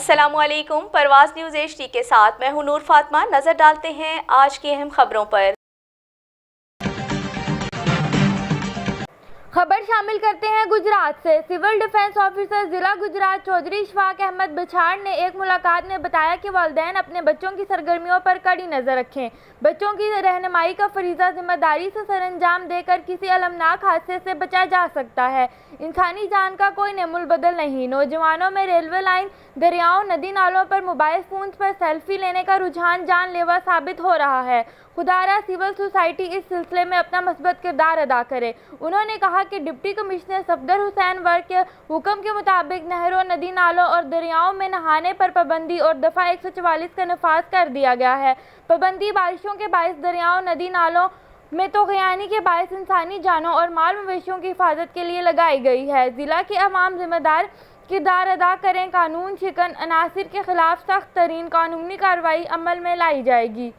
अस्सलाम वालेकुम। परवाज़ news HD के साथ मैं हूं नूर फातिमा। नजर डालते हैं आज की अहम खबरों पर। खबर शामिल करते हैं गुजरात से। सिविल डिफेंस ऑफिसर जिला गुजरात चौधरी इशफाक अहमद बछाड़ ने एक मुलाकात में बताया कि वालिदैन अपने बच्चों की सरगर्मियों पर कड़ी नज़र रखें। बच्चों की रहनुमाई का फरीज़ा जिम्मेदारी से सरअंजाम देकर किसी अलमनाक हादसे से बचा जा सकता है। इंसानी जान का कोई नेमुल बदल नहीं। नौजवानों में रेलवे लाइन, दरियाओं, नदी नालों पर मोबाइल फोन पर सेल्फी लेने का रुझान जानलेवा साबित हो रहा है। खुदारा सिविल सोसाइटी इस सिलसिले में अपना मस्बत किरदार अदा करे। उन्होंने कहा कि deputy commissioner Safdar Hussain work के हुक्म के मुताबिक नहरों, नदी नालों और दरियाओं में नहाने पर पाबंदी और दफ़ा 144 का नफाज कर दिया गया है। पाबंदी बारिशों के बायस दरियाओं, नदी नालों में तो ग़यानी के बायस इंसानी जानों और माल मवेशियों की हिफाजत के लिए लगाई गई है। ज़िला के अवाम जिम्मेदार किरदार अदा करें। कानून शिकन अनासिर के खिलाफ सख्त तरीन कानूनी कार्रवाई अमल में लाई जाएगी।